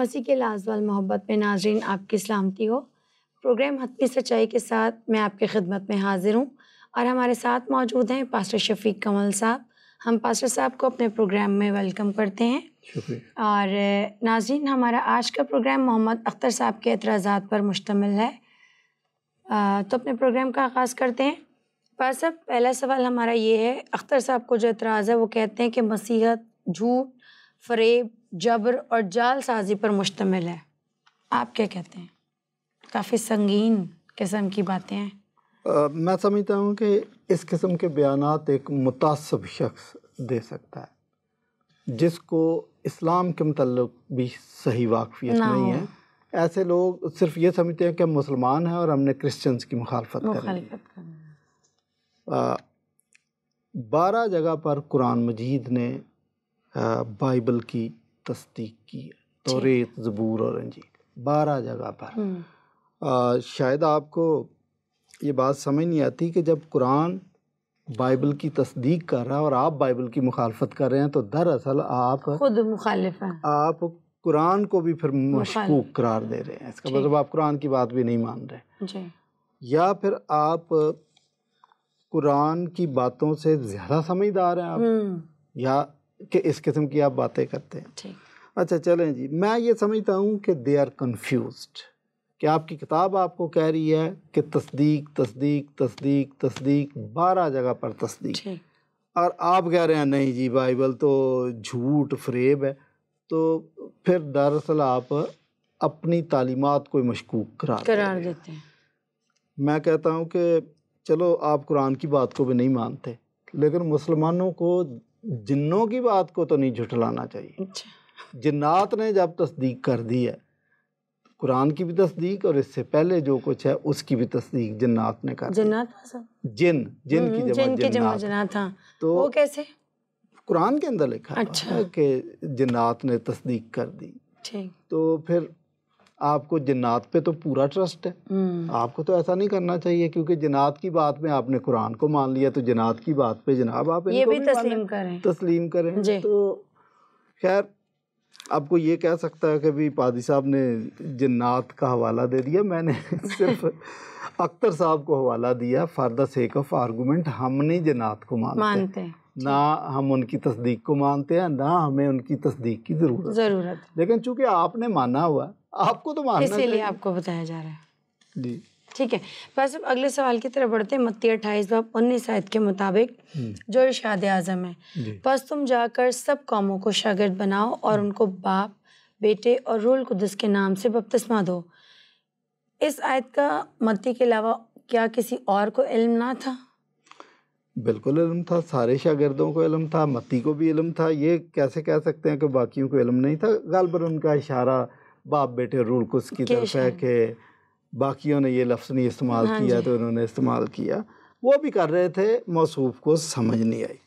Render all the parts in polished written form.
مسیح کے لازوال محبت میں ناظرین آپ کی سلامتی ہو۔ پروگرام حتمی سچائی کے ساتھ میں آپ کی خدمت میں حاضر ہوں اور ہمارے ساتھ موجود ہیں پاسٹر شفیق کمل صاحب۔ ہم پاسٹر صاحب کو اپنے پروگرام میں ویلکم کرتے ہیں۔ شکریہ۔ اور ناظرین، ہمارا آج کا پروگرام محمد اختر صاحب کے اعتراضات پر مشتمل ہے، تو اپنے پروگرام کا آغاز کرتے ہیں۔ پاسٹر صاحب، پہلا سوال ہمارا یہ ہے، اختر صاحب کو جو اعتراض ہے وہ کہتے ہیں کہ مسیحیت جھوٹ، فریب، جبر اور جال سازی پر مشتمل ہے۔ آپ کیا کہتے ہیں؟ کافی سنگین قسم کی باتیں ہیں۔ میں سمجھتا ہوں کہ اس قسم کے بیانات ایک متعصب شخص دے سکتا ہے جس کو اسلام کے متعلق بھی صحیح واقفیت نہیں ہے۔ ایسے لوگ صرف یہ سمجھتے ہیں کہ ہم مسلمان ہیں اور ہم نے کرسچنز کی مخالفت کرنی ہے۔ 12 جگہ پر قرآن مجید نے بائبل کی تصدیق کی ہے، توریت، زبور اور انجیل، 12 جگہ پر۔ شاید آپ کو یہ بات سمجھ نہیں آتی کہ جب قرآن بائبل کی تصدیق کر رہا ہے اور آپ بائبل کی مخالفت کر رہے ہیں تو دراصل آپ خود مخالف ہیں، آپ قرآن کو بھی پھر مشکوک قرار دے رہے ہیں۔ اس کا مطلب آپ قرآن کی بات بھی نہیں مان رہے، یا پھر آپ قرآن کی باتوں سے زیادہ سمجھدار ہیں آپ، یا کہ اس قسم کی آپ باتیں کرتے ہیں۔ اچھا چلیں جی، میں یہ سمجھتا ہوں کہ دے آر کنفیوزڈ، کہ آپ کی کتاب آپ کو کہہ رہی ہے کہ تصدیق تصدیق تصدیق تصدیق، 12 جگہ پر تصدیق، اور آپ کہہ رہے ہیں نہیں جی بائبل تو جھوٹ فریب ہے، تو پھر دراصل آپ اپنی تعلیمات کو مشکوک قرار دیتے ہیں۔ میں کہتا ہوں کہ چلو آپ قرآن کی بات کو بھی نہیں مانتے، لیکن مسلمانوں کو جنوں کی بات کو تو نہیں جھٹلانا چاہیے۔ جنات نے جب تصدیق کر دی ہے، قرآن کی بھی تصدیق اور اس سے پہلے جو کچھ ہے اس کی بھی تصدیق جنات نے کر دی۔ جن کی جمع جنات، ہاں، تو وہ کیسے؟ قرآن کے اندر لکھا ہے کہ جنات نے تصدیق کر دی، تو پھر آپ کو جنات پہ تو پورا ٹرسٹ ہے، آپ کو تو ایسا نہیں کرنا چاہیے کیونکہ جنات کی بات میں آپ نے قرآن کو مان لیا تو جنات کی بات پہ جناب آپ ان کو بھی تسلیم کریں۔ تو خیر آپ کو یہ کہہ سکتا ہے کہ بھی پادری صاحب نے جنات کا حوالہ دے دیا، میں نے صرف اختر صاحب کو حوالہ دیا for the sake of argument. ہم نہیں جنات کو مانتے، نہ ہم ان کی تصدیق کو مانتے ہیں، نہ ہمیں ان کی تصدیق کی ضرورت، لیکن چونکہ آپ نے مانا ہوا آپ کو تو ماننا اسی لیے آپ کو بتایا جا رہا ہے۔ جی ٹھیک ہے، بس اب اگلے سوال کی طرف بڑھتے ہیں۔ متی 28 باب 19 آیت کے مطابق جو ارشاد اعظم ہے، بس تم جا کر سب قوموں کو شاگرد بناؤ اور ان کو باپ، بیٹے اور روح القدس کے نام سے بپتسمہ دو۔ اس آیت کا متی کے علاوہ کیا کسی اور کو علم نہ تھا؟ بالکل علم تھا، سارے شاگردوں کو علم تھا، متی کو بھی علم تھا۔ یہ کیسے کہہ سکتے ہیں کہ باقیوں کو علم نہیں تھا؟ غالباً ان کا اشارہ باپ بیٹے روح القدس کی طرف ہے کہ باقیوں نے یہ لفظ نہیں استعمال کیا تو انہوں نے استعمال کیا، وہ بھی کر رہے تھے، موصوف کو سمجھ نہیں آئی۔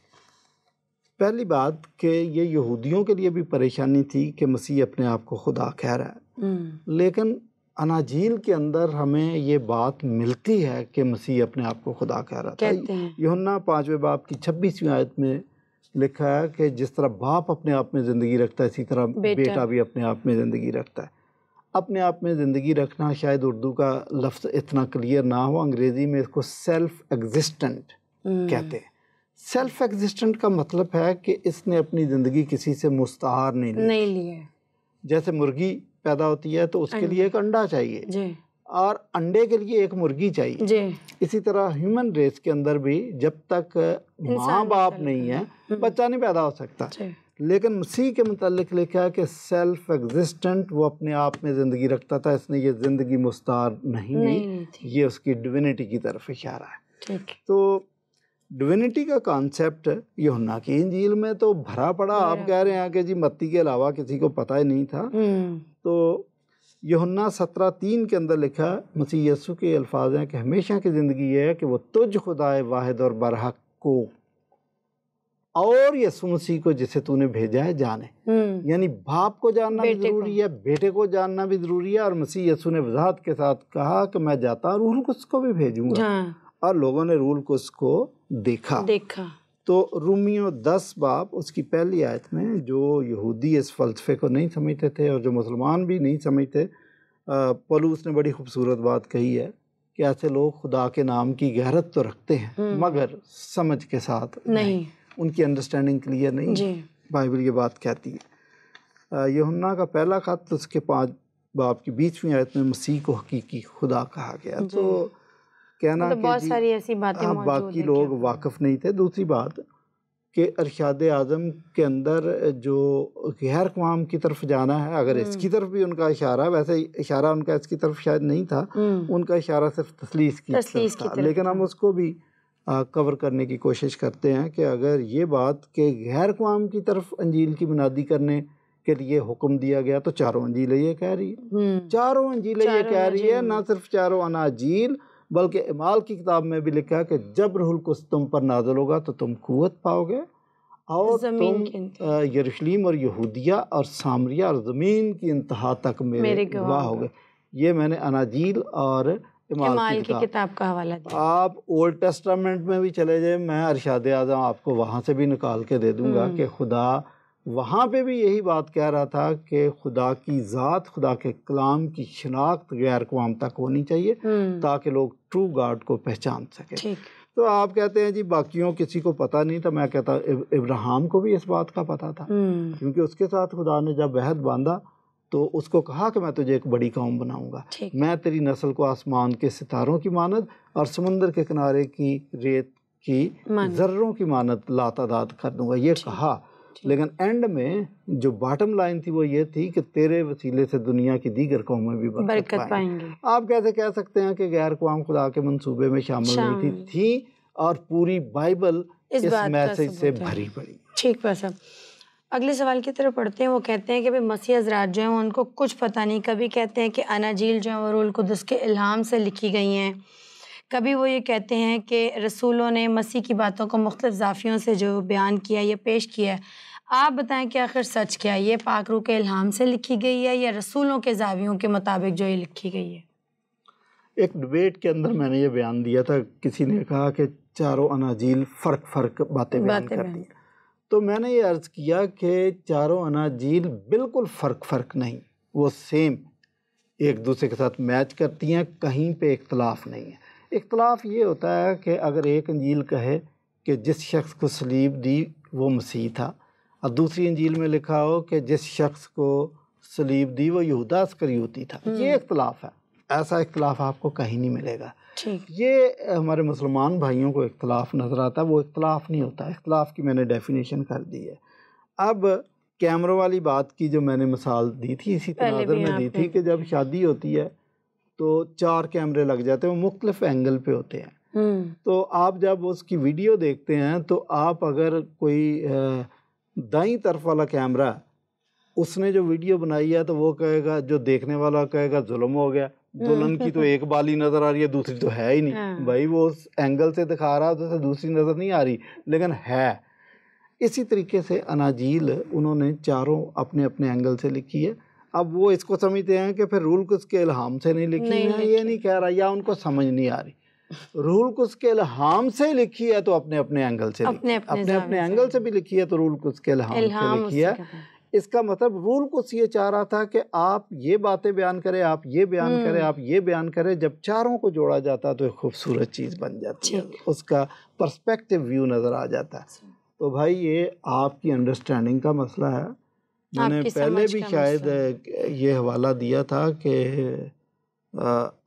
پہلی بات کہ یہ یہودیوں کے لیے بھی پریشانی تھی کہ مسیح اپنے آپ کو خدا کہہ رہا ہے، لیکن اناجیل کے اندر ہمیں یہ بات ملتی ہے کہ مسیح اپنے آپ کو خدا کہہ رہا تھا۔ یوحنا 5 باب کی 26 آیت میں لکھا ہے کہ جس طرح باپ اپنے آپ میں زندگی رکھتا ہے اسی طرح بیٹا بھی اپنے آپ میں زندگی رکھتا ہے۔ اپنے آپ میں زندگی رکھنا شاید اردو کا لفظ اتنا کلیئر نہ ہو، انگریزی میں اس کو سیلف ایگزسٹنٹ کہتے ہیں۔ سیلف ایگزسٹنٹ کا مطلب ہے کہ اس نے اپنی زندگی کسی سے مستعار نہیں لی ہے۔ جیسے مرغی پیدا ہوتی ہے تو اس کے لیے ایک انڈا چاہیے اور انڈے کے لیے ایک مرغی چاہیے، اسی طرح ہیومن ریس کے اندر بھی جب تک ماں باپ نہیں ہے بچہ نہیں پیدا ہو سکتا، لیکن مسیح کے متعلق لکھا ہے کہ سیلف ایگزسٹنٹ، وہ اپنے آپ میں زندگی رکھتا تھا، اس نے یہ زندگی مستعار نہیں لی، یہ اس کی ڈیوینٹی کی طرف اشارہ ہے۔ تو ڈیوینٹی کا کانسیپٹ یوحنا کی انجیل میں تو بھرا پڑا، آپ کہہ رہے ہیں کہ جی متی کے علاوہ کسی کو پتہ ہی نہیں تھا، تو یوحنا 17:3 کے اندر لکھا ہے، مسیح یسوع کے الفاظ ہیں کہ ہمیشہ کی زندگی یہ ہے کہ وہ تجھ خدائے واحد اور برحق کو اور یسوع مسیح کو جسے تو نے بھیجا ہے جانے۔ یعنی باپ کو جاننا بھی ضروری ہے، بیٹے کو جاننا بھی ضروری ہے، اور مسیح یسوع نے وضاحت کے ساتھ کہا کہ میں جاتا ہوں روح القدس کو بھی بھیجوں گا، اور لوگوں نے روح القدس کو دیکھا۔ تو رومیوں 10 باب اس کی پہلی آیت میں جو یہودی اس فلسفے کو نہیں سمجھتے تھے اور جو مسلمان بھی نہیں سمجھتے، پولس نے بڑی خوبصورت بات کہی ہے کہ ایسے لوگ خدا کے نام کی غیرت تو رکھتے ہیں مگر سمجھ کے ساتھ نہیں، ان کی انڈرسٹینڈنگ کلیئر نہیں ہے۔ بائبل یہ بات کہتی ہے۔ یوحنا کا پہلا خط اس کے 5 باب کی 20ویں آیت میں مسیح کو حقیقی خدا کہا گیا۔ تو کہنا کہ بہت ساری ایسی باتیں موجود ہیں، باقی لوگ واقف نہیں تھے۔ دوسری بات کہ ارشاد اعظم کے اندر جو غیر اقوام کی طرف جانا ہے، اگر اس کی طرف بھی ان کا اشارہ، ویسے اشارہ ان کا اس کی طرف شاید نہیں تھا، ان کا اشارہ صرف تثلیث کی طرف تھا، لیکن ہم اس کو بھی کور کرنے کی کوشش کرتے ہیں کہ اگر یہ بات کہ غیر اقوام کی طرف انجیل کی منادی کرنے کے لیے حکم دیا گیا تو چاروں انجیلیں یہ کہہ رہی ہیں، چاروں انجیلیں یہ کہہ رہی ہے، نہ صرف چاروں اناجیل بلکہ اعمال کی کتاب میں بھی لکھا ہے کہ جب روح القدس تم پر نازل ہوگا تو تم قوت پاؤ گے اور تم یروشلیم اور یہودیہ اور سامریہ اور زمین کی انتہا تک میرے گواہ ہوگے۔ یہ میں نے اناجیل اور اعمال کی کتاب کا حوالہ دیا۔ آپ اولڈ ٹیسٹامنٹ میں بھی چلے جائیں، میں ارشاد اعظم آپ کو وہاں سے بھی نکال کے دے دوں گا کہ خدا وہاں پہ بھی یہی بات کہہ رہا تھا کہ خدا کی ذات، خدا کے کلام کی شناخت غیر اقوام تک ہونی چاہیے تاکہ لوگ ٹرو گاڈ کو پہچان سکیں۔ تو آپ کہتے ہیں جی باقیوں کسی کو پتہ نہیں تھا، میں کہتا ابراہیم کو بھی اس بات کا پتہ تھا، کیونکہ اس کے ساتھ خدا نے جب عہد باندھا تو اس کو کہا کہ میں تجھے ایک بڑی قوم بناؤں گا، میں تیری نسل کو آسمان کے ستاروں کی مانند اور سمندر کے کنارے کی ریت کی ذروں کی مانند لاتعداد کر دوں گا، یہ کہا۔ لیکن اینڈ میں جو باٹم لائن تھی وہ یہ تھی کہ تیرے وسیلے سے دنیا کی دیگر قومیں بھی برکت پائیں گے۔ آپ کیسے کہہ سکتے ہیں کہ غیر اقوام خدا کے منصوبے میں شامل نہیں تھی اور پوری بائبل اس میسج سے بھری پڑی۔ ٹھیک ہے صاحب، اگلے سوال کی طرف پڑھتے ہیں۔ وہ کہتے ہیں کہ مسیح حضرات جو ہیں ان کو کچھ پتہ نہیں، کبھی کہتے ہیں کہ اناجیل جو ہیں وہ روح القدس کے الہام سے لکھی گئی ہیں، کبھی وہ یہ کہتے ہیں کہ رسولوں نے مسیح کی باتوں کو مختلف زاویوں سے جو بیان کیا یا پیش کیا ہے۔ آپ بتائیں کہ آخر سچ کیا ہے؟ یہ پاک روح کے الہام سے لکھی گئی ہے یا رسولوں کے زاویوں کے مطابق جو یہ لکھی گئی ہے؟ ایک ڈبیٹ کے اندر میں نے یہ بیان دیا تھا، کسی نے کہا کہ چاروں اناجیل فرق باتیں بیان کرتی ہیں، تو میں نے یہ عرض کیا کہ چاروں اناجیل بالکل فرق نہیں، وہ سیم ایک دوسرے کے ساتھ میچ کرتی ہیں، کہیں پہ اختلاف نہیں ہے۔ اختلاف یہ ہوتا ہے کہ اگر ایک انجیل کہے کہ جس شخص کو صلیب دی وہ مسیح تھا، اور دوسری انجیل میں لکھا ہو کہ جس شخص کو صلیب دی وہ یہودا اسکریوتی تھا، یہ اختلاف ہے۔ ایسا اختلاف آپ کو کہیں نہیں ملے گا۔ یہ ہمارے مسلمان بھائیوں کو اختلاف نظر آتا ہے، وہ اختلاف نہیں ہوتا۔ اختلاف کی میں نے ڈیفینیشن کر دی ہے۔ اب کیمروں والی بات کی جو میں نے مثال دی تھی، اسی تناظر میں دی تھی کہ جب شادی ہوتی ہے تو 4 کیمرے لگ جاتے ہیں، وہ مختلف اینگل پہ ہوتے ہیں، تو آپ جب اس کی ویڈیو دیکھتے ہیں تو آپ اگر کوئی دائیں طرف والا کیمرہ اس نے جو ویڈیو بنائی ہے تو وہ کہے گا، جو دیکھنے والا کہے گا ظلم ہو گیا، دلہن کی تو ایک بالی نظر آ رہی ہے دوسری تو ہے ہی نہیں، بھائی وہ اس اینگل سے دکھا رہا ہے تو دوسری نظر نہیں آ رہی لیکن ہے۔ اسی طریقے سے اناجیل انہوں نے چاروں اپنے اپنے اینگل سے لکھی ہے۔ اب وہ اس کو سمجھتے ہیں کہ پھر روح القدس کے الہام سے نہیں لکھی ہے، یہ نہیں کہہ رہا، یا ان کو سمجھ نہیں آ رہی، روح القدس کے الہام سے لکھی ہے تو اپنے اپنے اینگل سے لکھی، اپنے اینگل سے بھی لکھی ہے تو روح القدس کے الہام سے لکھی ہے۔ اس کا مطلب روح القدس یہ چاہ رہا تھا کہ آپ یہ باتیں بیان کریں، آپ یہ بیان کریں، آپ یہ بیان کریں، جب چاروں کو جوڑا جاتا ہے تو ایک خوبصورت چیز بن جاتی ہے، اس کا پرسپیکٹیو ویو نظر آ جاتا ہے۔ تو بھائی یہ آپ کی انڈرسٹینڈنگ کا مسئلہ ہے۔ میں نے پہلے بھی شاید یہ حوالہ دیا تھا کہ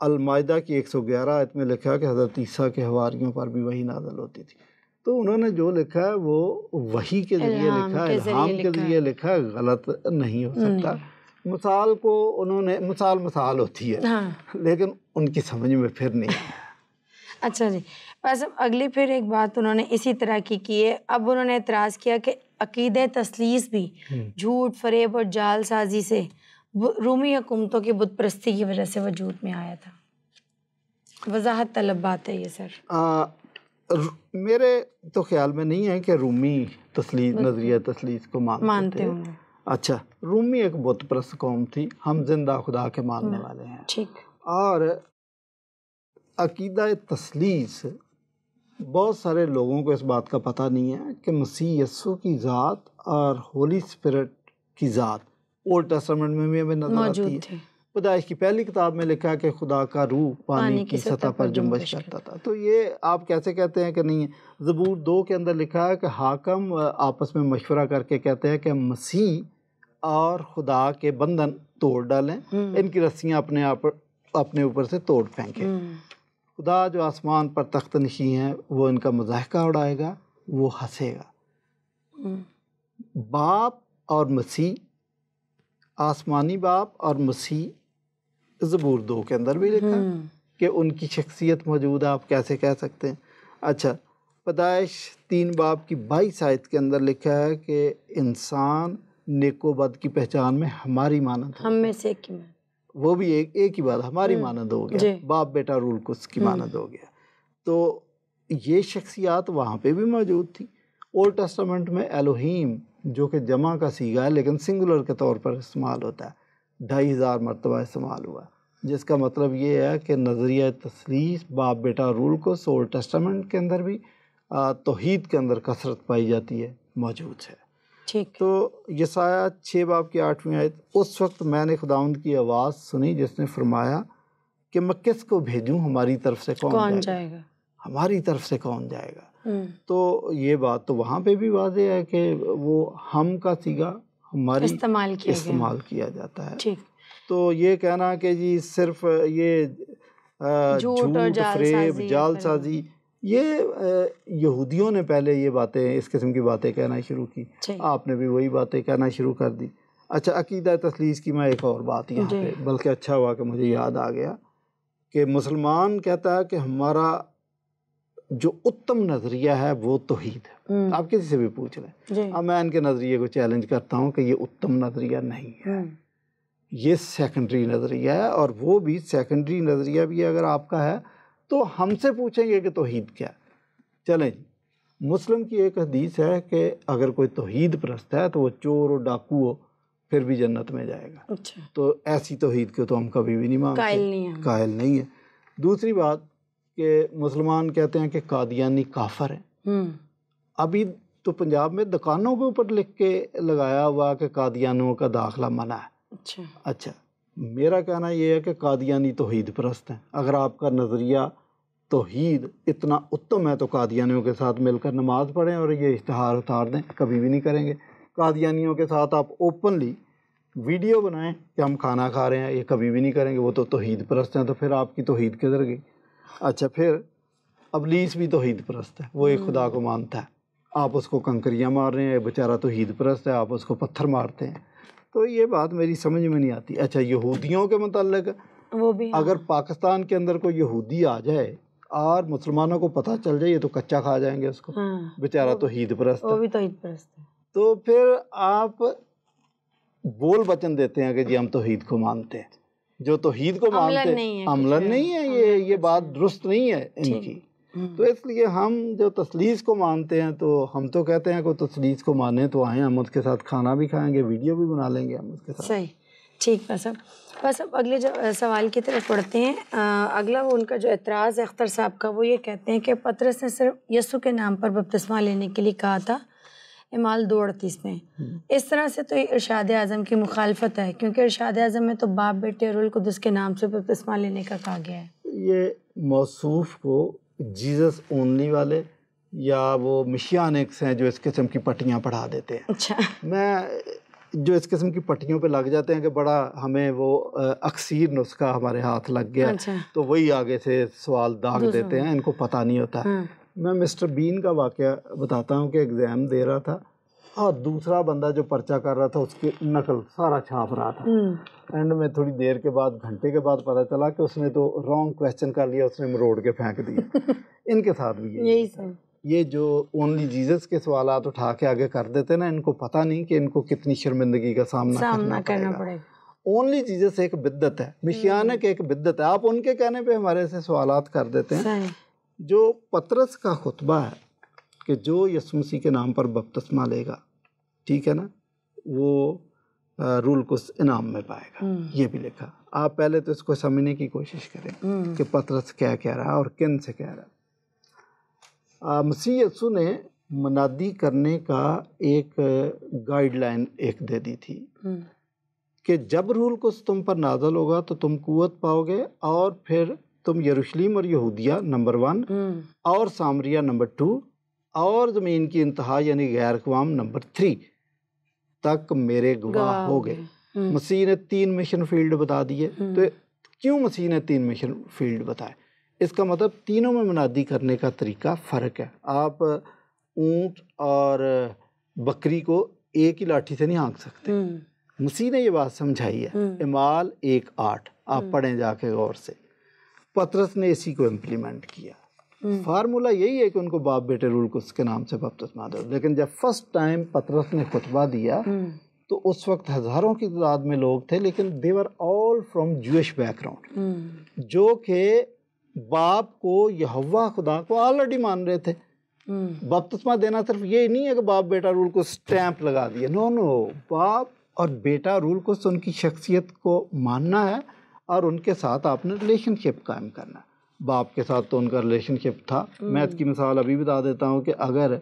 المائدہ کی 111 آیت میں لکھا کہ حضرت عیسیٰ کے حواریوں پر بھی وحی نازل ہوتی تھی، تو انہوں نے جو لکھا ہے وہ وحی کے ذریعے لکھا ہے، الہام کے ذریعے لکھا ہے، غلط نہیں ہو سکتا۔ مثال کو انہوں نے مثال ہوتی ہے لیکن ان کی سمجھ میں پھر نہیں آیا۔ اچھا جی، بس اگلی پھر ایک بات انہوں نے اسی طرح کی ہے۔ اب انہوں نے اعتراض کیا کہ عقیدہ تثلیث بھی جھوٹ، فریب اور جال سازی سے رومی حکومتوں کی بت پرستی کی وجہ سے وجود میں آیا تھا۔ وضاحت طلب بات ہے یہ سر۔ میرے تو خیال میں نہیں ہے کہ رومی نظریہ تثلیث کو مانتے ہوں۔ اچھا، رومی ایک بت پرست قوم تھی، ہم زندہ خدا کے ماننے والے ہیں، اور عقیدہ تثلیث بہت سارے لوگوں کو اس بات کا پتہ نہیں ہے کہ مسیح یسوع کی ذات اور ہولی اسپرٹ کی ذات اولڈ ٹیسٹامنٹ میں بھی ہمیں نظر آتی ہے۔ پیدائش کی پہلی کتاب میں لکھا ہے کہ خدا کا روح پانی کی سطح پر جنبش کرتا تھا، تو یہ آپ کیسے کہتے ہیں کہ نہیں ہے؟ زبور 2 کے اندر لکھا ہے کہ حاکم آپس میں مشورہ کر کے کہتے ہیں کہ مسیح اور خدا کے بندھن توڑ ڈالیں، ان کی رسیاں اپنے اوپر سے توڑ پھینکیں۔ خدا جو آسمان پر تخت نشین ہے وہ ان کا مضاحکہ اڑائے گا، وہ ہنسے گا۔ باپ اور مسیح، آسمانی باپ اور مسیح، زبور 2 کے اندر بھی لکھا کہ ان کی شخصیت موجود ہے، آپ کیسے کہہ سکتے ہیں؟ اچھا، پیدائش 3 باب کی 22 آیت کے اندر لکھا ہے کہ انسان نیک و بد کی پہچان میں ہماری مانند ہم میں سے ایک کی مانند، وہ بھی ایک ہی بات ہماری مانند ہو گیا، باپ بیٹا رول قدس کی مانند ہو گیا۔ تو یہ شخصیات وہاں پہ بھی موجود تھی۔ اولڈ ٹیسٹامنٹ میں الوہیم جو کہ جمع کا صیغہ ہے لیکن سنگولر کے طور پر استعمال ہوتا ہے، 2500 مرتبہ استعمال ہوا، جس کا مطلب یہ ہے کہ نظریہ تثلیث باپ بیٹا رول قدس اولڈ ٹیسٹامنٹ کے اندر بھی توحید کے اندر کثرت پائی جاتی ہے، موجود ہے۔ تو یسایہ 6 باب کی 8ویں آیت، اس وقت میں نے خداوند کی آواز سنی جس نے فرمایا کہ میں کس کو بھیجوں، ہماری طرف سے کون جائے گا؟ ہماری طرف سے کون جائے گا؟ تو یہ بات تو وہاں پہ بھی واضح ہے کہ وہ ہم کا صیغہ ہماری استعمال کیا جاتا ہے۔ تو یہ کہنا کہ جی صرف یہ جھوٹ، فریب، جال سازی، یہ یہودیوں نے پہلے یہ باتیں، اس قسم کی باتیں کہنا شروع کی، آپ نے بھی وہی باتیں کہنا شروع کر دی۔ اچھا، عقیدہ تثلیث کی میں ایک اور بات یہاں پہ، بلکہ اچھا ہوا کہ مجھے یاد آ گیا کہ مسلمان کہتا ہے کہ ہمارا جو اتم نظریہ ہے وہ توحید ہے۔ آپ کسی سے بھی پوچھ لیں، اب میں ان کے نظریے کو چیلنج کرتا ہوں کہ یہ اتم نظریہ نہیں ہے، یہ سیکنڈری نظریہ ہے، اور وہ بھی سیکنڈری نظریہ بھی اگر آپ کا ہے تو ہم سے پوچھیں گے کہ توحید کیا ہے۔ چلیں جی، مسلم کی ایک حدیث ہے کہ اگر کوئی توحید پرست ہے تو وہ چور و ڈاکو ہو پھر بھی جنت میں جائے گا۔ تو ایسی توحید کو تو ہم کبھی بھی نہیں مانتے، قائل نہیں ہے۔ دوسری بات کہ مسلمان کہتے ہیں کہ قادیانی کافر ہیں۔ ابھی تو پنجاب میں دکانوں کے اوپر لکھ کے لگایا ہوا کہ قادیانوں کا داخلہ منع ہے۔ اچھا، میرا کہنا یہ ہے کہ قادیانی توحید پرست ہیں۔ اگر آپ کا نظریہ توحید اتنا اتم ہے تو قادیانیوں کے ساتھ مل کر نماز پڑھیں اور یہ اشتہار اتار دیں، کبھی بھی نہیں کریں گے۔ قادیانیوں کے ساتھ آپ اوپنلی ویڈیو بنائیں کہ ہم کھانا کھا رہے ہیں، یہ کبھی بھی نہیں کریں گے، وہ تو توحید پرست ہیں، تو پھر آپ کی توحید کدھر گئی؟ اچھا، پھر ابلیس بھی توحید پرست ہے، وہ ایک خدا کو مانتا ہے، آپ اس کو کنکریاں مار رہے ہیں، بیچارہ توحید پرست ہے، آپ اس کو پتھر مارتے ہیں، تو یہ بات میری سمجھ میں نہیں آتی۔ اچھا، یہودیوں کے متعلق وہ بھی، اگر پاکستان کے اندر کوئی یہودی آ جائے اور مسلمانوں کو پتہ چل جائے یہ تو کچا کھا جائیں گے اس کو، بیچارہ توحید پرست ہے، وہ بھی توحید پرست ہے، تو پھر آپ بول بچن دیتے ہیں کہ جی ہم توحید کو مانتے ہیں، جو توحید کو مانتے ہیں عملاً نہیں ہے، یہ بات درست نہیں ہے ان کی۔ تو اس لیے ہم جو تثلیث کو مانتے ہیں تو ہم تو کہتے ہیں کہ تثلیث کو مانیں تو آئیں، ہم اس کے ساتھ کھانا بھی کھائیں گے، ویڈیو بھی بنا لیں گے ہم اس کے ساتھ۔ صحیح، ٹھیک ہے سب۔ بس اب اگلے جو سوال کی طرف پڑھتے ہیں۔ اگلا وہ ان کا جو اعتراض ہے اختر صاحب کا، وہ یہ کہتے ہیں کہ پطرس نے صرف یسوع کے نام پر بپتسمہ لینے کے لیے کہا تھا، اعمال 2:38 میں۔ اس طرح سے تو یہ ارشاد اعظم کی مخالفت ہے، کیونکہ ارشاد اعظم میں تو باپ بیٹے اور روح القدس کے نام سے بپتسمہ لینے کا کہا گیا ہے۔ یہ موصوف کو جیزس اونلی والے یا وہ مشیانکس ہیں جو اس قسم کی پٹیاں پڑھا دیتے ہیں۔ اچھا، میں جو اس قسم کی پٹیوں پہ لگ جاتے ہیں کہ بڑا ہمیں وہ اکثیر نسخہ ہمارے ہاتھ لگ گیا، تو وہی آگے سے سوال داغ دیتے ہیں، ان کو پتہ نہیں ہوتا۔ میں مسٹر بین کا واقعہ بتاتا ہوں کہ ایگزام دے رہا تھا اور دوسرا بندہ جو پرچہ کر رہا تھا اس کی نقل سارا چھاپ رہا تھا، اینڈ میں تھوڑی دیر کے بعد، گھنٹے کے بعد پتہ چلا کہ اس نے تو رانگ کویسچن کر لیا، اس نے مروڑ کے پھینک دیا۔ ان کے ساتھ بھی یہی یہ جو اونلی جیزس کے سوالات اٹھا کے آگے کر دیتے نا، ان کو پتہ نہیں کہ ان کو کتنی شرمندگی کا سامنا کرنا پڑے گا۔ اونلی جیزس ایک بدعت ہے، مشیانک ایک بدعت ہے، آپ ان کے کہنے پہ ہمارے سے سوالات کر دیتے ہیں۔ جو پطرس کا خطبہ ہے کہ جو یسوع مسیح کے نام پر بپتسمہ لے گا، ٹھیک ہے نا، وہ روح القدس انعام میں پائے گا، یہ بھی لکھا۔ آپ پہلے تو اس کو سمجھنے کی کوشش کریں کہ پطرس کیا کہہ رہا ہے اور کن سے کہہ رہا ہے۔ مسیح یسوع نے منادی کرنے کا ایک گائیڈ لائن ایک دے دی تھی کہ جب روح القدس تم پر نازل ہوگا تو تم قوت پاؤ گے، اور پھر تم یروشلم اور یہودیہ نمبر 1 اور سامریہ نمبر 2 اور زمین کی انتہا یعنی غیر اقوام نمبر 3 تک میرے گواہ ہو گئے۔ مسیح نے 3 مشن فیلڈ بتا دیے۔ تو کیوں مسیح نے 3 مشن فیلڈ بتائے؟ اس کا مطلب تینوں میں منادی کرنے کا طریقہ فرق ہے۔ آپ اونٹ اور بکری کو ایک ہی لاٹھی سے نہیں ہانک سکتے۔ مسیح نے یہ بات سمجھائی ہے۔ اعمال 1:8 آپ پڑھیں جا کے غور سے۔ پطرس نے اسی کو امپلیمنٹ کیا۔ فارمولا یہی ہے کہ ان کو باپ بیٹے روح القدس کے نام سے بپتسمہ دو۔ لیکن جب فرسٹ ٹائم پطرس نے خطبہ دیا تو اس وقت ہزاروں کی تعداد میں لوگ تھے، لیکن they were all from Jewish background، جو کہ باپ کو یہوہ خدا کو آلریڈی مان رہے تھے۔ بپتسمہ دینا صرف یہ نہیں ہے کہ باپ بیٹا روح القدس سٹیمپ لگا دیا، نو باپ اور بیٹا روح القدس ان کی شخصیت کو ماننا ہے اور ان کے ساتھ آپ نے ریلیشن شپ قائم کرنا ہے۔ باپ کے ساتھ تو ان کا ریلیشن شپ تھا۔ میں اس کی مثال ابھی بتا دیتا ہوں کہ اگر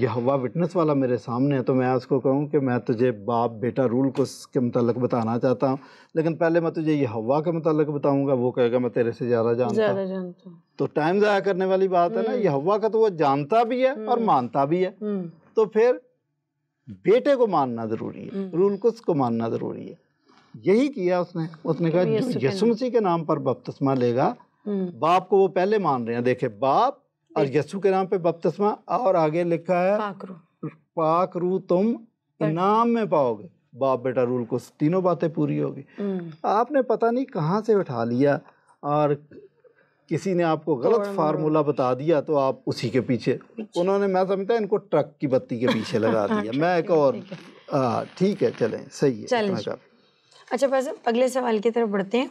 یہوہ وٹنس والا میرے سامنے ہے تو میں اس کو کہوں کہ میں تجھے باپ بیٹا روح القدس کے متعلق بتانا چاہتا ہوں، لیکن پہلے میں تجھے یہوہ کے متعلق بتاؤں گا، وہ کہے گا میں تیرے سے زیادہ جانتا ہوں۔ تو ٹائم ضائع کرنے والی بات ہے نا۔ یہوہ کا تو وہ جانتا بھی ہے اور مانتا بھی ہے، تو پھر بیٹے کو ماننا ضروری ہے، روح القدس کو ماننا ضروری ہے۔ یہی کیا اس نے کہا جو یسوع مسیح کے نام پر بپتسمہ لے گا، باپ کو وہ پہلے مان رہے ہیں، دیکھیں باپ اور یسوع کے نام پہ بپتسمہ، اور آگے لکھا ہے پاک روح تم انعام میں پاؤ گے، باپ بیٹا روح القدس، تینوں باتیں پوری ہوگی۔ آپ نے پتہ نہیں کہاں سے اٹھا لیا اور کسی نے آپ کو غلط فارمولا بتا دیا تو آپ اسی کے پیچھے، انہوں نے میں سمجھتا ان کو ٹرک کی بتی کے پیچھے لگا دیا۔ میں ایک اور ٹھیک ہے چلیں صحیح ہے۔ اچھا بس اگلے سوال کی طرف بڑھتے ہیں۔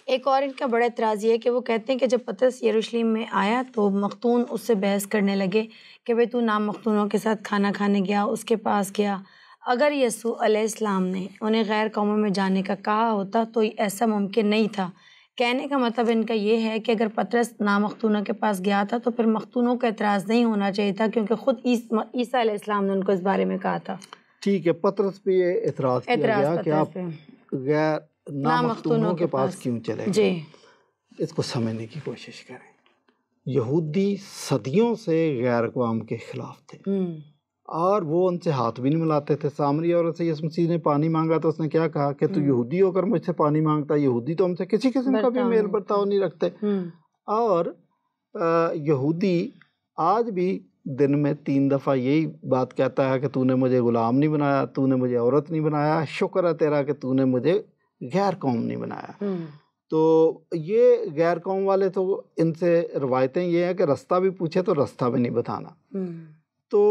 ایک اور ان کا بڑا اعتراض یہ ہے کہ وہ کہتے ہیں کہ جب پطرس یروشلم میں آیا تو مختون اس سے بحث کرنے لگے کہ بھئی تو نام مختونوں کے ساتھ کھانا کھانے گیا، اس کے پاس گیا۔ اگر یسوع علیہ السلام نے انہیں غیر قوموں میں جانے کا کہا ہوتا تو ایسا ممکن نہیں تھا۔ کہنے کا مطلب ان کا یہ ہے کہ اگر پطرس نامختونوں کے پاس گیا تھا تو پھر مختونوں کا اعتراض نہیں ہونا چاہیے تھا، کیونکہ خود عیسیٰ علیہ السلام نے ان کو اس بارے میں کہا تھا۔ ٹھیک ہے، پطرس پہ یہ اعتراض کیا گیا کہ آپ غیر نامختونوں کے پاس کیوں چلے گئے؟ اس کو سمجھنے کی کوشش کریں۔ یہودی صدیوں سے غیر اقوام کے خلاف تھے اور وہ ان سے ہاتھ بھی نہیں ملاتے تھے۔ سامری عورت سے یسوع مسیح نے پانی مانگا تو اس نے کیا کہا کہ تو یہودی ہو کر مجھ سے پانی مانگتا، یہودی تو ہم سے کسی قسم کا بھی میل برتاؤ نہیں رکھتے۔ اور یہودی آج بھی دن میں 3 دفعہ یہی بات کہتا ہے کہ تو نے مجھے غلام نہیں بنایا، تو نے مجھے عورت نہیں بنایا، شکر ہے تیرا کہ تو نے مجھے غیر قوم نہیں بنایا۔ تو یہ غیر قوم والے تو ان سے روایتیں یہ ہیں کہ رستہ بھی پوچھے تو رستہ بھی نہیں بتانا۔ تو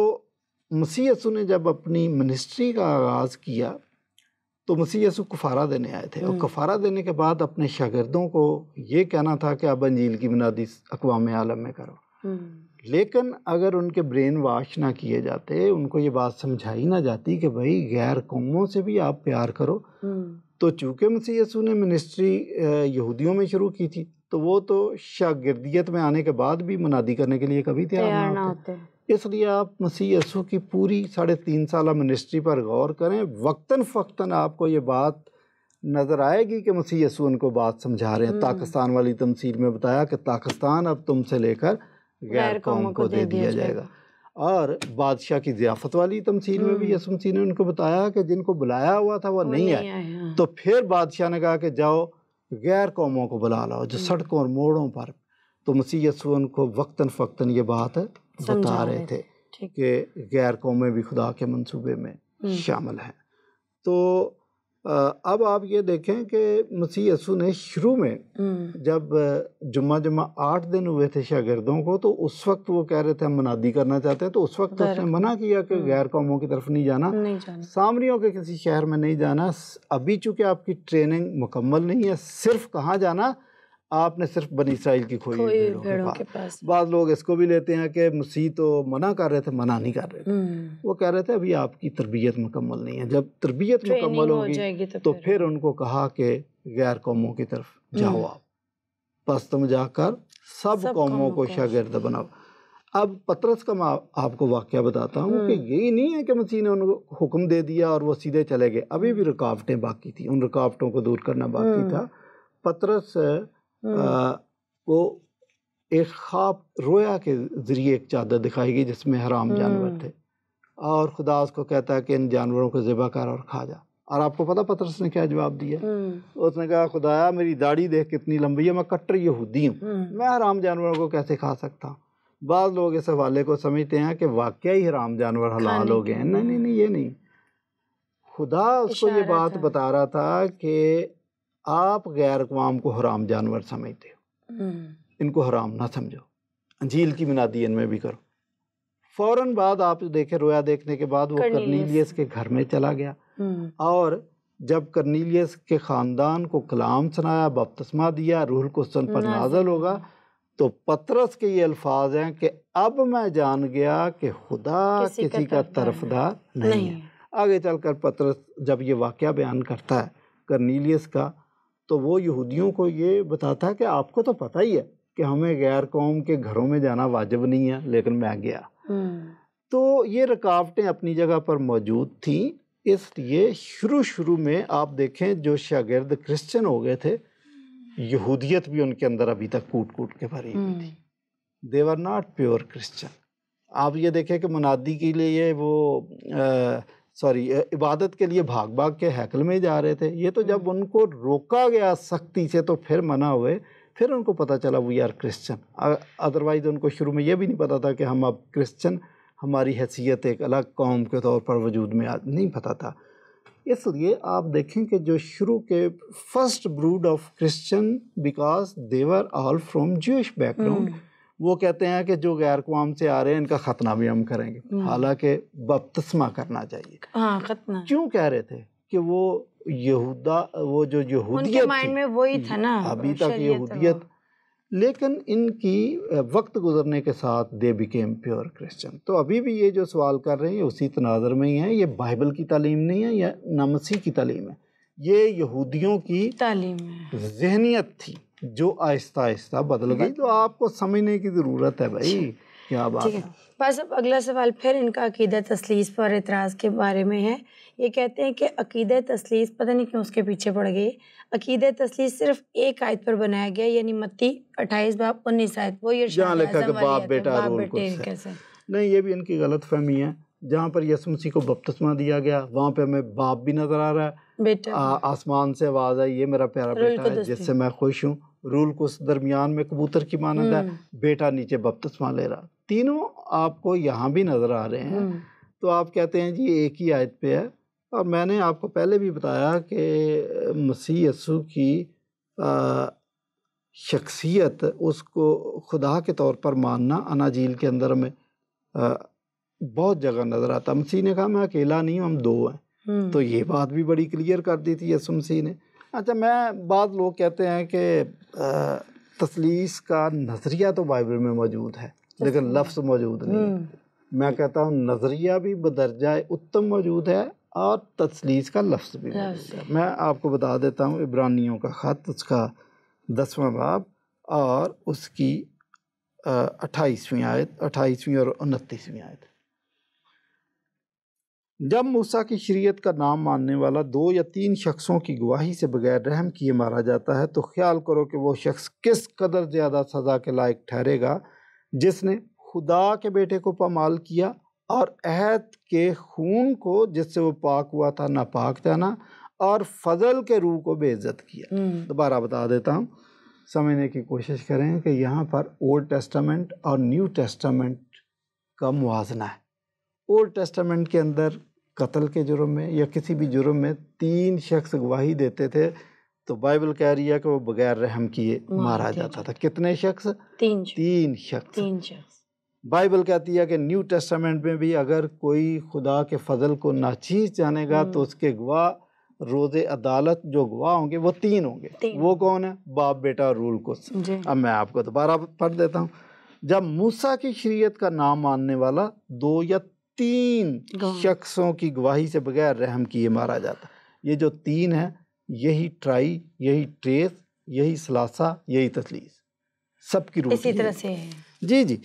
مسیح یسوع نے جب اپنی منسٹری کا آغاز کیا تو مسیح یسوع کفارہ دینے آئے تھے، اور کفارہ دینے کے بعد اپنے شاگردوں کو یہ کہنا تھا کہ اب انجیل کی منادی اقوام عالم میں کرو۔ لیکن اگر ان کے برین واش نہ کیے جاتے، ان کو یہ بات سمجھائی نہ جاتی کہ بھائی غیر قوموں سے بھی آپ پیار کرو، تو چونکہ مسیح یسوع نے منسٹری یہودیوں میں شروع کی تھی تو وہ تو شاگردیت میں آنے کے بعد بھی منادی کرنے کے لیے کبھی تیار نہ ہوتے۔ اس لیے آپ مسیح یسوع کی پوری 3.5 سالہ منسٹری پر غور کریں، وقتاً فوقتاً آپ کو یہ بات نظر آئے گی کہ مسیح یسوع ان کو بات سمجھا رہے ہیں۔ طاقستان والی تمثیل میں بتایا کہ طاقستان اب تم سے لے کر غیر قوم کو دے دیا جائے گا، اور بادشاہ کی ضیافت والی تمثیل میں بھی یسوع مسیح نے ان کو بتایا کہ جن کو بلایا ہوا تھا وہ نہیں آئے، تو پھر بادشاہ نے کہا کہ جاؤ غیر قوموں کو بلا لاؤ جو سڑکوں اور موڑوں پر۔ تو مسیح یسوع ان کو وقتاً فوقتاً یہ بات بتا رہے تھے کہ غیر قومیں بھی خدا کے منصوبے میں شامل ہیں۔ تو اب آپ یہ دیکھیں کہ مسیح یسوع نے شروع میں جب جمعہ 8 دن ہوئے تھے شاگردوں کو، تو اس وقت وہ کہہ رہے تھے ہم منادی کرنا چاہتے ہیں، تو اس وقت اس نے منع کیا کہ غیر قوموں کی طرف نہیں جانا، سامریوں کے کسی شہر میں نہیں جانا۔ ابھی چونکہ آپ کی ٹریننگ مکمل نہیں ہے، صرف کہاں جانا، آپ نے صرف بنی اسرائیل کی کھوئی بھیڑوں کے پاس۔ بعض لوگ اس کو بھی لیتے ہیں کہ مسیح تو منع کر رہے تھے، منع نہیں کر رہے تھے، وہ کہہ رہے تھے ابھی آپ کی تربیت مکمل نہیں ہے، جب تربیت مکمل ہوگی تو پھر ان کو کہا کہ غیر قوموں کی طرف جاؤ آپ۔ پس تم جا کر سب قوموں کو شاگرد بناؤ۔ اب پطرس کا میں آپ کو واقعہ بتاتا ہوں کہ یہی نہیں ہے کہ مسیح نے ان کو حکم دے دیا اور وہ سیدھے چلے گئے، ابھی بھی رکاوٹیں باقی تھیں، ان رکاوٹوں کو دور کرنا باقی تھا۔ پطرس کو ایک خواب رویا کے ذریعے ایک چادر دکھائی گئی جس میں حرام جانور تھے، اور خدا اس کو کہتا ہے کہ ان جانوروں کو ذبح کر اور کھا جا۔ اور آپ کو پتہ پطرس نے کیا جواب دیا؟ اس نے کہا خدایا میری داڑھی دیکھ کتنی لمبی ہے، میں کٹر یہودی ہوں، میں حرام جانوروں کو کیسے کھا سکتا ہوں؟ بعض لوگ اس حوالے کو سمجھتے ہیں کہ واقعی حرام جانور حلال ہو گئے ہیں۔ نہیں، یہ نہیں، خدا اس کو یہ بات بتا رہا تھا کہ آپ غیر اقوام کو حرام جانور سمجھتے ہو، ان کو حرام نہ سمجھو، انجیل کی منادی ان میں بھی کرو۔ فوراً بعد آپ دیکھیں، رویا دیکھنے کے بعد وہ کرنیلیس کے گھر میں چلا گیا، اور جب کرنیلیس کے خاندان کو کلام سنایا، بپتسمہ دیا، روح القدس ان پر نازل ہوگا، تو پطرس کے یہ الفاظ ہیں کہ اب میں جان گیا کہ خدا کسی کا طرفدار نہیں ہے۔ آگے چل کر پطرس جب یہ واقعہ بیان کرتا ہے کرنیلیس کا، تو وہ یہودیوں کو یہ بتاتا ہے کہ آپ کو تو پتہ ہی ہے کہ ہمیں غیر قوم کے گھروں میں جانا واجب نہیں ہے، لیکن میں گیا۔ تو یہ رکاوٹیں اپنی جگہ پر موجود تھیں، اس لیے شروع میں آپ دیکھیں جو شاگرد کرسچن ہو گئے تھے، یہودیت بھی ان کے اندر ابھی تک کوٹ کے بھری ہوئی تھی۔ they were not pure Christian۔ آپ یہ دیکھیں کہ منادی کے لیے وہ عبادت کے لیے بھاگ کے ہیکل میں جا رہے تھے، یہ تو جب ان کو روکا گیا سختی سے تو پھر منع ہوئے، پھر ان کو پتہ چلا وی آر کرسچن۔ ادروائز ان کو شروع میں یہ بھی نہیں پتا تھا کہ ہم اب کرسچن، ہماری حیثیت ایک الگ قوم کے طور پر وجود میں نہیں پتہ تھا۔ اس لیے آپ دیکھیں کہ جو شروع کے first brood of Christian, because they were all from Jewish background, وہ کہتے ہیں کہ جو غیر قوم سے آ رہے ہیں ان کا ختنہ بھی ہم کریں گے، حالانکہ بپتسمہ کرنا چاہیے۔ ختنہ کیوں کہہ رہے تھے؟ کہ وہ یہودیت ان کے مائنڈ میں وہی تھا نا، ابھی تک یہودیت، لیکن ان کی وقت گزرنے کے ساتھ دے بیکیم پیور کرسچن۔ تو ابھی بھی یہ جو سوال کر رہے ہیں اسی تناظر میں ہی ہیں، یہ بائبل کی تعلیم نہیں ہے، یہ نہ مسیح کی تعلیم ہے، یہ یہودیوں کی تعلیم ذہنیت تھی جو آہستہ آہستہ بدل گئی۔ تو آپ کو سمجھنے کی ضرورت ہے بھائی، کیا بات ہے۔ بس اب اگلا سوال پھر ان کا عقیدہ تثلیث پر اعتراض کے بارے میں ہے۔ یہ کہتے ہیں کہ عقیدہ تثلیث پتہ نہیں کیوں اس کے پیچھے پڑ گئی، عقیدہ تثلیث صرف ایک آیت پر بنایا گیا، یعنی متی 28:19 آیت، وہ جہاں لکھا کہ باپ بیٹا روح القدس ہے۔ نہیں، یہ بھی ان کی غلط فہمی ہے۔ جہاں پر یسوع مسیح کو بپتسمہ دیا گیا وہاں پہ ہمیں باپ بھی نظر آ رہا ہے، بیٹا، آسمان سے آواز آئی یہ میرا پیارا بیٹا ہے جس سے میں خوش ہوں، روح القدس درمیان میں کبوتر کی مانند ہے، بیٹا نیچے بپتسمہ لے رہا، تینوں آپ کو یہاں بھی نظر آ رہے ہیں۔ تو آپ کہتے ہیں جی ایک ہی آیت پہ ہے، اور میں نے آپ کو پہلے بھی بتایا کہ مسیح یسوع کی شخصیت، اس کو خدا کے طور پر ماننا اناجیل کے اندر میں بہت جگہ نظر آتا۔ مسیح نے کہا میں اکیلا نہیں ہوں، ہم دو ہیں، تو یہ بات بھی بڑی کلیئر کر دی تھی یسوع مسیح نے۔ اچھا، بعض لوگ کہتے ہیں کہ تثلیث کا نظریہ تو بائبل میں موجود ہے لیکن لفظ موجود نہیں ہے۔ میں کہتا ہوں نظریہ بھی بدرجہ اتم موجود ہے اور تثلیث کا لفظ بھی موجود ہے۔ میں آپ کو بتا دیتا ہوں عبرانیوں کا خط، اس کا 10واں باب اور اس کی 28ویں آیت، 28ویں اور 29ویں آیت۔ جب موسیٰ کی شریعت کا نام ماننے والا 2 یا 3 شخصوں کی گواہی سے بغیر رحم کیے مارا جاتا ہے تو خیال کرو کہ وہ شخص کس قدر زیادہ سزا کے لائق ٹھہرے گا، جس نے خدا کے بیٹے کو پامال کیا اور عہد کے خون کو جس سے وہ پاک ہوا تھا ناپاک جانا اور فضل کے روح کو بے عزت کیا۔ دوبارہ بتا دیتا ہوں، سمجھنے کی کوشش کریں کہ یہاں پر اولڈ ٹیسٹامنٹ اور نیو ٹیسٹامنٹ کا موازنہ ہے۔ اولڈ ٹیسٹامنٹ کے اندر قتل کے جرم میں یا کسی بھی جرم میں 3 شخص گواہی دیتے تھے تو بائبل کہہ رہی ہے کہ وہ بغیر رحم کیے مارا جاتا تھا۔ کتنے شخص؟ 3 شخص۔ بائبل کہتی ہے کہ نیو ٹیسٹامنٹ میں بھی اگر کوئی خدا کے فضل کو ناچیز جانے گا تو اس کے گواہ روز عدالت جو گواہ ہوں گے وہ 3 ہوں گے۔ وہ کون ہیں؟ باپ، بیٹا اور روح القدس۔ اب میں آپ کو دوبارہ پڑھ دیتا ہوں۔ جب موسیٰ کی شریعت کا نام ماننے والا 2 یا 3 شخصوں کی گواہی سے بغیر رحم کیے مارا جاتا، یہ جو 3 ہے یہی ٹرائی، یہی ٹریس یہی ثلاثہ، یہی تثلیث، سب کی روٹ اسی طرح سے ہے۔ جی جی۔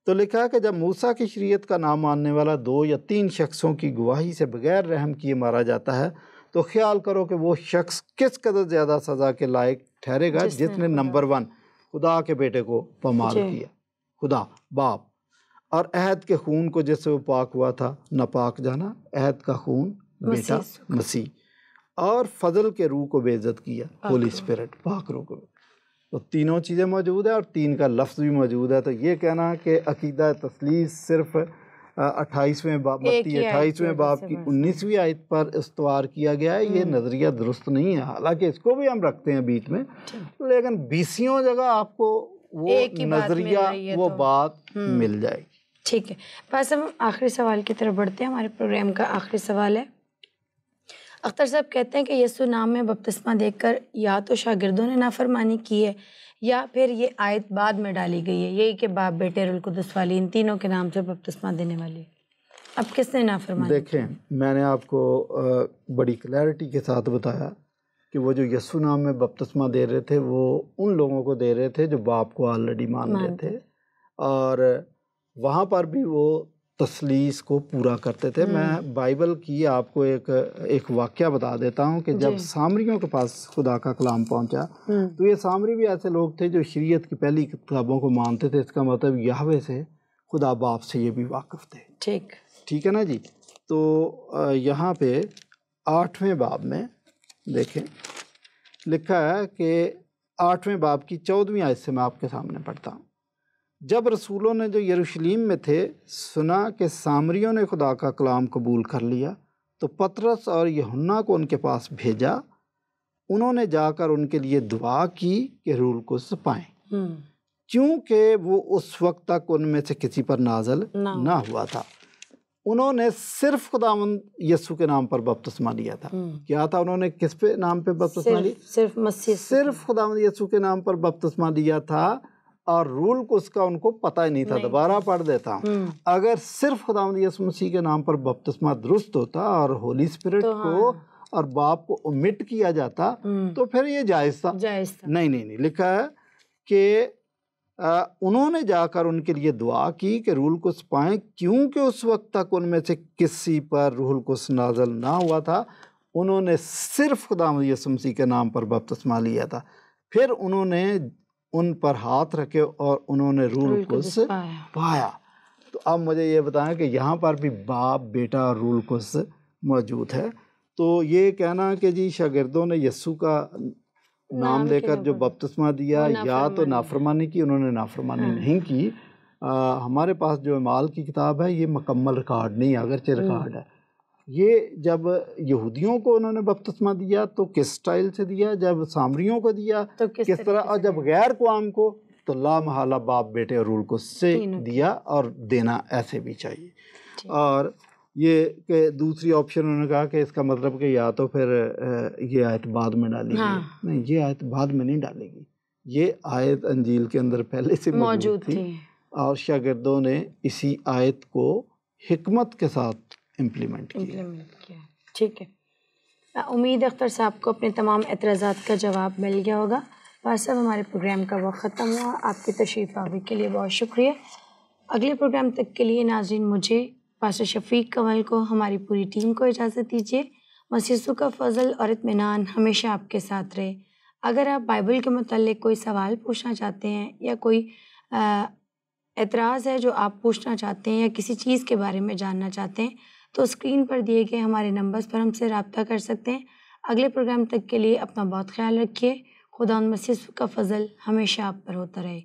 تو لکھا ہے کہ جب موسیٰ کی شریعت کا نام ماننے والا 2 یا 3 شخصوں کی گواہی سے بغیر رحم کیے مارا جاتا ہے تو خیال کرو کہ وہ شخص کس قدر زیادہ سزا کے لائق ٹھہرے گا جس نے نمبر 1 خدا کے بیٹے کو پامال کیا، خدا باپ، اور عہد کے خون کو جس سے وہ پاک ہوا تھا ناپاک جانا، عہد کا خون بیٹا مسیح، اور فضل کے روح کو بے عزت کیا، ہولی اسپرٹ، پاک روح کو۔ تو تینوں چیزیں موجود ہیں اور 3 کا لفظ بھی موجود ہے۔ تو یہ کہنا کہ عقیدہ تثلیث صرف 28ویں باب متی 28ویں باب کی 19ویں آیت پر استوار کیا گیا ہے، یہ نظریہ درست نہیں ہے، حالانکہ اس کو بھی ہم رکھتے ہیں بیچ میں، لیکن 20 جگہ آپ کو وہ نظریہ، وہ بات مل جائے گی۔ ٹھیک ہے، بس ہم آخری سوال کی طرف بڑھتے ہیں۔ ہمارے پروگرام کا آخری سوال ہے، اختر صاحب کہتے ہیں کہ یسوع نام میں بپتسمہ دے کر یا تو شاگردوں نے نافرمانی کی ہے یا پھر یہ آیت بعد میں ڈالی گئی ہے، یہی کہ باپ بیٹے روح القدس والی، ان تینوں کے نام سے بپتسمہ دینے والی۔ اب کس نے نافرمانی؟ دیکھیں، میں نے آپ کو بڑی کلیئرٹی کے ساتھ بتایا کہ وہ جو یسوع نام میں بپتسمہ دے رہے تھے وہ ان لوگوں کو دے رہے تھے جو باپ کو آلریڈی مان رہے تھے، اور وہاں پر بھی وہ تثلیث کو پورا کرتے تھے۔ میں بائبل کی آپ کو ایک واقعہ بتا دیتا ہوں کہ جب سامریوں کے پاس خدا کا کلام پہنچا تو یہ سامری بھی ایسے لوگ تھے جو شریعت کی پہلی کتابوں کو مانتے تھے، اس کا مطلب یہوہ سے، خدا باپ سے یہ بھی واقف تھے۔ ٹھیک ہے نا جی۔ تو یہاں پہ 8ویں باب میں دیکھیں لکھا ہے کہ 8ویں باب کی 14ویں آیت سے میں آپ کے سامنے پڑھتا ہوں۔ جب رسولوں نے جو یروشلیم میں تھے سنا کہ سامریوں نے خدا کا کلام قبول کر لیا تو پطرس اور یوحنا کو ان کے پاس بھیجا، انہوں نے جا کر ان کے لیے دعا کی کہ روح القدس پائیں، چونکہ وہ اس وقت تک ان میں سے کسی پر نازل نہ ہوا تھا۔ انہوں نے صرف خداوند یسوع کے نام پر بپتسمہ لیا تھا۔ کیا تھا؟ انہوں نے کس پہ نام پہ بپتسمہ لیا؟ صرف خداوند یسوع کے نام پر بپتسمہ لیا تھا، اور روح القدس کا ان کو پتہ ہی نہیں تھا۔ دوبارہ پڑھ دیتا ہوں، اگر صرف خداوند یسوع مسیح کے نام پر بپتسمہ درست ہوتا اور ہولی اسپرٹ کو اور باپ کو omit کیا جاتا تو پھر یہ جائز تھا۔ نہیں، لکھا ہے کہ انہوں نے جا کر ان کے لیے دعا کی کہ روح القدس پائیں، کیونکہ اس وقت تک ان میں سے کسی پر روح القدس نازل نہ ہوا تھا۔ انہوں نے صرف خداوند یسوع مسیح کے نام پر بپتسمہ لیا تھا، پھر انہوں نے ان پر ہاتھ رکھے اور انہوں نے روح القدس پایا۔ تو اب مجھے یہ بتائیں کہ یہاں پر بھی باپ، بیٹا اور روح القدس موجود ہے۔ تو یہ کہنا کہ جی شاگردوں نے یسوع کا نام لے کر جو بپتسمہ دیا یا تو نافرمانی کی، انہوں نے نافرمانی نہیں کی۔ ہمارے پاس جو اعمال کی کتاب ہے یہ مکمل ریکارڈ نہیں، اگرچہ ریکارڈ ہے۔ یہ جب یہودیوں کو انہوں نے بپتسمہ دیا تو کس سٹائل سے دیا، جب سامریوں کو دیا تو کس طرح، اور جب غیر قوم کو تو لا محالہ باپ، بیٹے اور روح القدس سے دیا، اور دینا ایسے بھی چاہیے۔ اور یہ کہ دوسری آپشن انہوں نے کہا کہ اس کا مطلب کہ یا تو پھر یہ آیت بعد میں ڈالی گئی، نہیں، یہ آیت بعد میں نہیں ڈالے گی، یہ آیت انجیل کے اندر پہلے سے موجود تھی، اور شاگردوں نے اسی آیت کو حکمت کے ساتھ امپلیمنٹ کیا۔ ٹھیک ہے، امید اختر صاحب کو اپنے تمام اعتراضات کا جواب مل گیا ہوگا۔ بس اب ہمارے پروگرام کا وقت ختم ہوا، آپ کی تشریف آوری کے لیے بہت شکریہ۔ اگلے پروگرام تک کے لیے ناظرین مجھے، پاسٹر شفیق کنول کو، ہماری پوری ٹیم کو اجازت دیجیے۔ مسیح یسوع کا فضل اور اطمینان ہمیشہ آپ کے ساتھ رہے۔ اگر آپ بائبل کے متعلق کوئی سوال پوچھنا چاہتے ہیں یا کوئی اعتراض ہے جو آپ پوچھنا چاہتے ہیں یا کسی چیز کے بارے میں جاننا چاہتے ہیں تو اسکرین پر دیے گئے ہمارے نمبرز پر ہم سے رابطہ کر سکتے ہیں۔ اگلے پروگرام تک کے لیے اپنا بہت خیال رکھیے۔ خداوند مسیح یسوع کا فضل ہمیشہ آپ پر ہوتا رہے۔